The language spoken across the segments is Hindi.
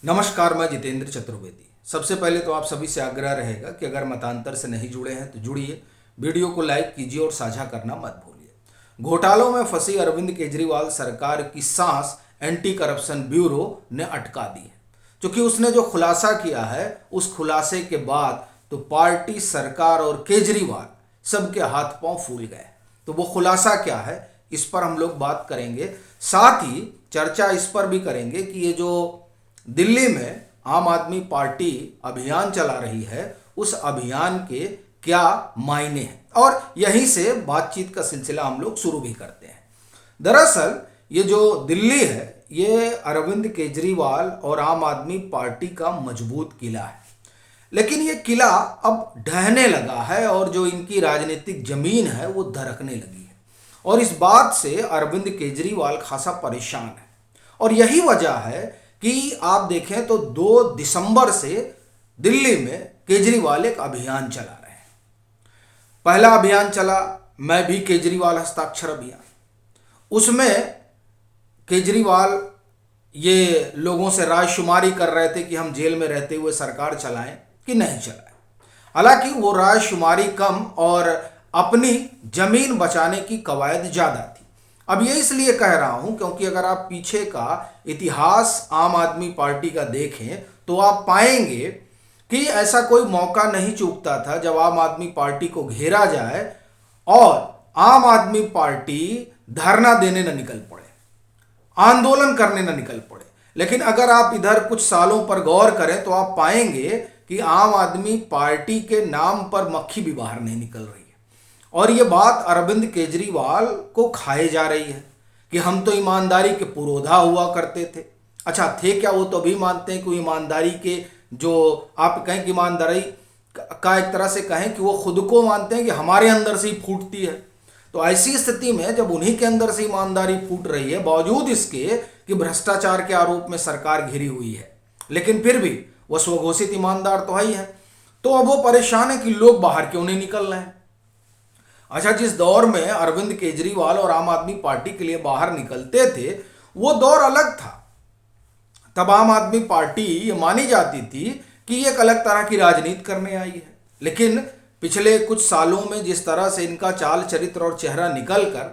नमस्कार, मैं जितेंद्र चतुर्वेदी। सबसे पहले तो आप सभी से आग्रह रहेगा कि अगर मतांतर से नहीं जुड़े हैं तो जुड़िए, वीडियो को लाइक कीजिए और साझा करना मत भूलिए। घोटालों में फंसी अरविंद केजरीवाल सरकार की सांस एंटी करप्शन ब्यूरो ने अटका दी है, क्योंकि उसने जो खुलासा किया है उस खुलासे के बाद तो पार्टी, सरकार और केजरीवाल सबके हाथ पांव फूल गए। तो वो खुलासा क्या है, इस पर हम लोग बात करेंगे। साथ ही चर्चा इस पर भी करेंगे कि ये जो दिल्ली में आम आदमी पार्टी अभियान चला रही है, उस अभियान के क्या मायने हैं, और यहीं से बातचीत का सिलसिला हम लोग शुरू भी करते हैं। दरअसल ये जो दिल्ली है, ये अरविंद केजरीवाल और आम आदमी पार्टी का मजबूत किला है, लेकिन ये किला अब ढहने लगा है और जो इनकी राजनीतिक जमीन है वो दरकने लगी है, और इस बात से अरविंद केजरीवाल खासा परेशान है। और यही वजह है कि आप देखें तो 2 दिसंबर से दिल्ली में केजरीवाल एक अभियान चला रहे हैं। पहला अभियान चला मैं भी केजरीवाल हस्ताक्षर अभियान। उसमें केजरीवाल ये लोगों से रायशुमारी कर रहे थे कि हम जेल में रहते हुए सरकार चलाएं कि नहीं चलाएं। हालांकि वो रायशुमारी कम और अपनी जमीन बचाने की कवायद ज़्यादा थी। अब ये इसलिए कह रहा हूं क्योंकि अगर आप पीछे का इतिहास आम आदमी पार्टी का देखें तो आप पाएंगे कि ऐसा कोई मौका नहीं चूकता था जब आम आदमी पार्टी को घेरा जाए और आम आदमी पार्टी धरना देने न निकल पड़े, आंदोलन करने न निकल पड़े। लेकिन अगर आप इधर कुछ सालों पर गौर करें तो आप पाएंगे कि आम आदमी पार्टी के नाम पर मक्खी भी बाहर नहीं निकल रही है। और ये बात अरविंद केजरीवाल को खाए जा रही है कि हम तो ईमानदारी के पुरोधा हुआ करते थे। अच्छा, थे क्या? वो तो अभी मानते हैं कि ईमानदारी के, जो आप कहें कि ईमानदारी का एक तरह से कहें कि वो खुद को मानते हैं कि हमारे अंदर से ही फूटती है। तो ऐसी स्थिति में जब उन्हीं के अंदर से ईमानदारी फूट रही है, बावजूद इसके कि भ्रष्टाचार के आरोप में सरकार घिरी हुई है, लेकिन फिर भी वो स्वघोषित ईमानदार तो है ही है, तो अब वो परेशान है कि लोग बाहर क्यों नहीं निकल रहे हैं। अच्छा, जिस दौर में अरविंद केजरीवाल और आम आदमी पार्टी के लिए बाहर निकलते थे वो दौर अलग था। तब आम आदमी पार्टी ये मानी जाती थी कि ये एक अलग तरह की राजनीति करने आई है। लेकिन पिछले कुछ सालों में जिस तरह से इनका चाल चरित्र और चेहरा निकल कर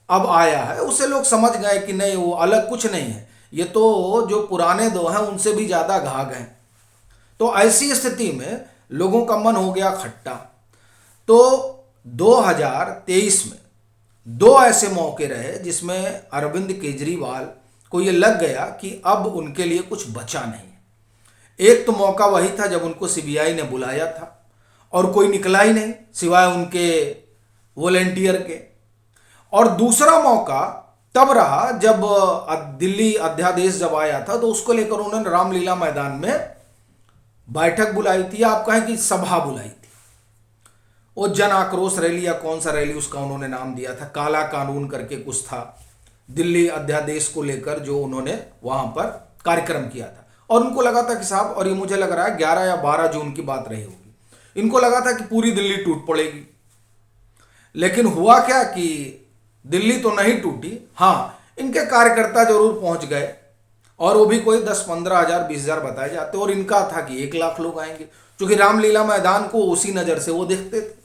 अब आया है, उससे लोग समझ गए कि नहीं, वो अलग कुछ नहीं है, ये तो जो पुराने दो हैं उनसे भी ज़्यादा घाघ हैं। तो ऐसी स्थिति में लोगों का मन हो गया खट्टा। तो 2023 में 2 ऐसे मौके रहे जिसमें अरविंद केजरीवाल को ये लग गया कि अब उनके लिए कुछ बचा नहीं। एक तो मौका वही था जब उनको सीबीआई ने बुलाया था और कोई निकला ही नहीं सिवाय उनके वॉलेंटियर के। और दूसरा मौका तब रहा जब दिल्ली अध्यादेश जब आया था, तो उसको लेकर उन्होंने रामलीला मैदान में बैठक बुलाई थी, आप कहें कि सभा बुलाई थी। वो जन आक्रोश रैली या कौन सा रैली उसका उन्होंने नाम दिया था, काला कानून करके कुछ था, दिल्ली अध्यादेश को लेकर जो उन्होंने वहां पर कार्यक्रम किया था। और उनको लगा था कि साहब, और ये मुझे लग रहा है 11 या 12 जून की बात रही होगी, इनको लगा था कि पूरी दिल्ली टूट पड़ेगी। लेकिन हुआ क्या कि दिल्ली तो नहीं टूटी। हाँ, इनके कार्यकर्ता जरूर पहुंच गए, और वो भी कोई 10-15 हजार 20 हजार बताए जाते, और इनका था कि 1 लाख लोग आएंगे, क्योंकि रामलीला मैदान को उसी नज़र से वो देखते थे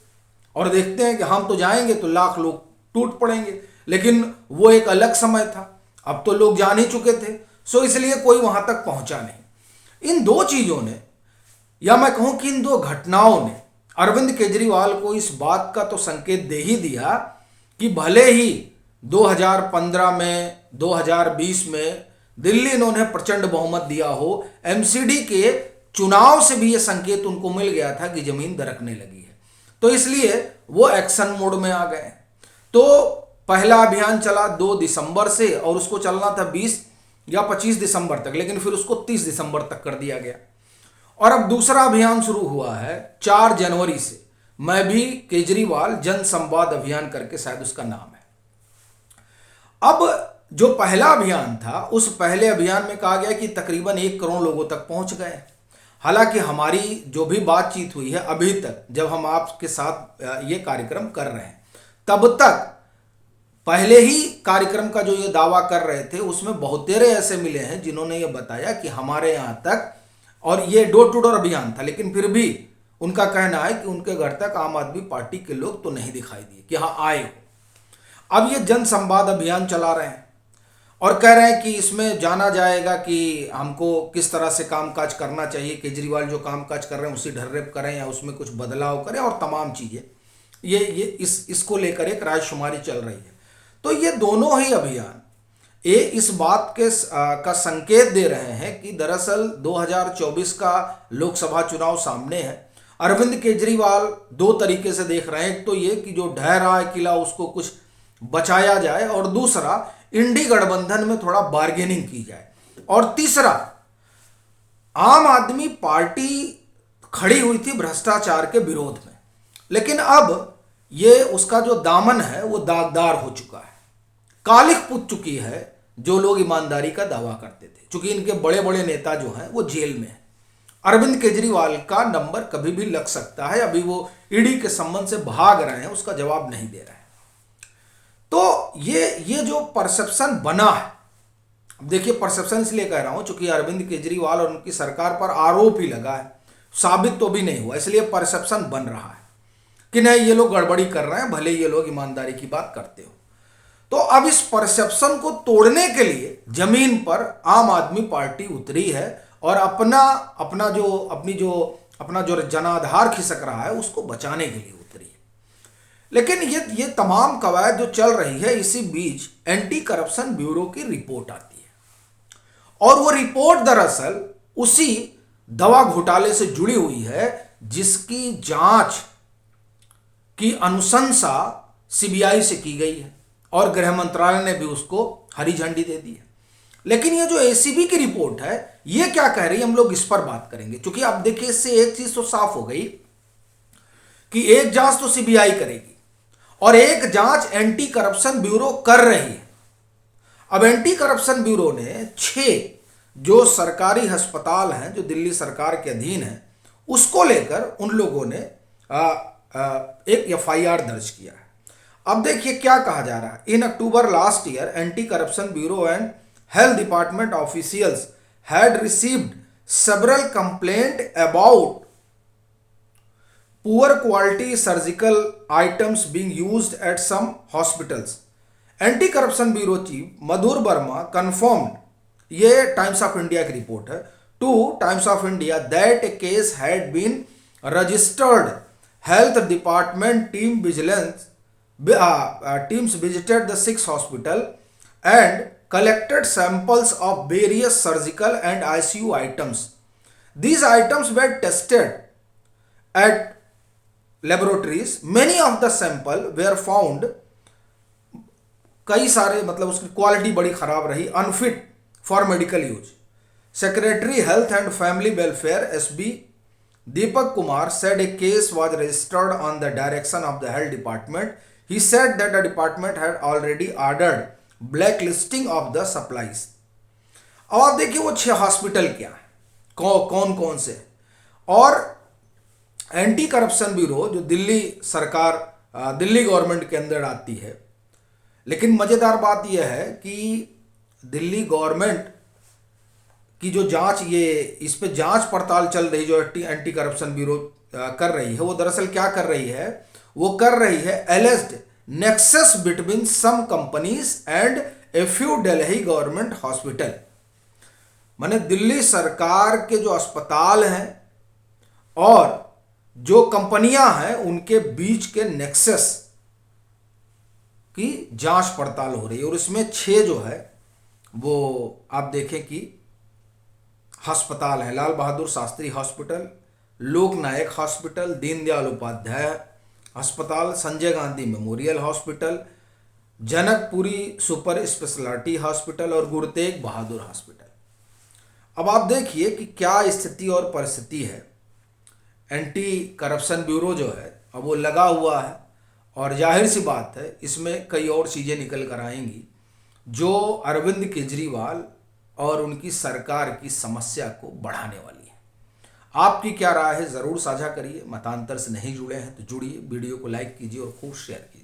और देखते हैं कि हम तो जाएंगे तो लाख लोग टूट पड़ेंगे। लेकिन वो एक अलग समय था, अब तो लोग जान ही चुके थे, सो इसलिए कोई वहां तक पहुंचा नहीं। इन 2 चीज़ों ने, या मैं कहूं कि इन 2 घटनाओं ने अरविंद केजरीवाल को इस बात का तो संकेत दे ही दिया कि भले ही 2015 में, 2020 में दिल्ली इन्होंने प्रचंड बहुमत दिया हो, एमसीडी के चुनाव से भी ये संकेत उनको मिल गया था कि जमीन दरकने लगी है, तो इसलिए वो एक्शन मोड में आ गए। तो पहला अभियान चला 2 दिसंबर से, और उसको चलना था 20 या 25 दिसंबर तक, लेकिन फिर उसको 30 दिसंबर तक कर दिया गया। और अब दूसरा अभियान शुरू हुआ है 4 जनवरी से, मैं भी केजरीवाल जन संवाद अभियान करके शायद उसका नाम है। अब जो पहला अभियान था, उस पहले अभियान में कहा गया कि तकरीबन 1 करोड़ लोगों तक पहुंच गए। हालांकि हमारी जो भी बातचीत हुई है अभी तक, जब हम आपके साथ ये कार्यक्रम कर रहे हैं, तब तक पहले ही कार्यक्रम का जो ये दावा कर रहे थे उसमें बहुतेरे ऐसे मिले हैं जिन्होंने ये बताया कि हमारे यहाँ तक, और ये डोर टू डोर अभियान था, लेकिन फिर भी उनका कहना है कि उनके घर तक आम आदमी पार्टी के लोग तो नहीं दिखाई दिए कि हाँ आए हो। अब ये जन संवाद अभियान चला रहे हैं और कह रहे हैं कि इसमें जाना जाएगा कि हमको किस तरह से कामकाज करना चाहिए, केजरीवाल जो कामकाज कर रहे हैं उसी ढर्रे पर करें या उसमें कुछ बदलाव करें और तमाम चीज़ें, ये इसको लेकर एक रायशुमारी चल रही है। तो ये दोनों ही अभियान ये इस बात के का संकेत दे रहे हैं कि दरअसल 2024 का लोकसभा चुनाव सामने है। अरविंद केजरीवाल दो तरीके से देख रहे हैं, एक तो ये कि जो ढह रहा है किला उसको कुछ बचाया जाए, और दूसरा इंडी गठबंधन में थोड़ा बार्गेनिंग की जाए, और तीसरा आम आदमी पार्टी खड़ी हुई थी भ्रष्टाचार के विरोध में, लेकिन अब ये उसका जो दामन है वो दागदार हो चुका है, कालिख पुत चुकी है जो लोग ईमानदारी का दावा करते थे। चूंकि इनके बड़े बड़े नेता जो हैं वो जेल में हैं, अरविंद केजरीवाल का नंबर कभी भी लग सकता है, अभी वो ईडी के संबंध से भाग रहे हैं, उसका जवाब नहीं दे रहे हैं। तो ये जो परसेप्शन बना है, देखिए परसेप्शन इसलिए कह रहा हूं चूंकि अरविंद केजरीवाल और उनकी सरकार पर आरोप ही लगा है, साबित तो भी नहीं हुआ, इसलिए परसेप्शन बन रहा है कि नहीं ये लोग गड़बड़ी कर रहे हैं, भले ये लोग ईमानदारी की बात करते हो। तो अब इस परसेप्शन को तोड़ने के लिए जमीन पर आम आदमी पार्टी उतरी है और अपना जो जनाधार खिसक रहा है उसको बचाने के लिए उतरी है। लेकिन ये तमाम कवायद जो चल रही है, इसी बीच एंटी करप्शन ब्यूरो की रिपोर्ट आती है, और वो रिपोर्ट दरअसल उसी दवा घोटाले से जुड़ी हुई है जिसकी जांच की अनुशंसा सीबीआई से की गई है और गृह मंत्रालय ने भी उसको हरी झंडी दे दी है। लेकिन ये जो एसीबी की रिपोर्ट है ये क्या कह रही है, हम लोग इस पर बात करेंगे। क्योंकि अब देखिए इससे एक चीज तो साफ हो गई कि एक जांच तो सीबीआई करेगी और एक जांच एंटी करप्शन ब्यूरो कर रही है। अब एंटी करप्शन ब्यूरो ने 6 जो सरकारी अस्पताल हैं जो दिल्ली सरकार के अधीन है उसको लेकर उन लोगों ने एक एफआईआर दर्ज किया है। अब देखिए क्या कहा जा रहा है। In October last year anti corruption bureau and health department officials had received several complaint about poor quality surgical items being used at some hospitals. Anti corruption bureau chief Madhur Verma confirmed, ये टाइम्स ऑफ इंडिया की रिपोर्ट है, to Times of India that a case had been registered. Health department teams visited the 6 hospital and collected samples of various surgical and ICU items. These items were tested at laboratories. Many of the sample were found, कई सारे मतलब उसकी क्वालिटी बड़ी खराब रही, unfit for medical use. Secretary health and family welfare SB Deepak Kumar said a case was registered on the direction of the health department. He said that the department had already ordered blacklisting of the supplies. अब आप देखिए वो 6 हॉस्पिटल क्या है, कौन कौन से, और एंटी करप्शन ब्यूरो जो दिल्ली सरकार दिल्ली गवर्नमेंट के अंदर आती है। लेकिन मजेदार बात यह है कि दिल्ली गवर्नमेंट की जो जांच, ये इस पे जांच पड़ताल चल रही जो एंटी करप्शन ब्यूरो कर रही है, वो दरअसल क्या कर रही है, वो कर रही है alleged nexus between some companies and a few Delhi government hospital. माने दिल्ली सरकार के जो अस्पताल हैं और जो कंपनियां हैं उनके बीच के नेक्सस की जांच पड़ताल हो रही है। और इसमें 6 जो है वो आप देखें कि अस्पताल है, लाल बहादुर शास्त्री हॉस्पिटल, लोक नायक हॉस्पिटल, दीनदयाल उपाध्याय अस्पताल, Sanjay Gandhi memorial hospital, Janakpuri super speciality hospital और गुरु तेग बहादुर हॉस्पिटल। अब आप देखिए कि क्या स्थिति और परिस्थिति है। एंटी करप्शन ब्यूरो जो है अब वो लगा हुआ है और जाहिर सी बात है इसमें कई और चीज़ें निकल कर आएंगी जो अरविंद केजरीवाल और उनकी सरकार की समस्या को बढ़ाने वाली है। आपकी क्या राय है ज़रूर साझा करिए। मतांतर से नहीं जुड़े हैं तो जुड़िए, वीडियो को लाइक कीजिए और खूब शेयर कीजिए।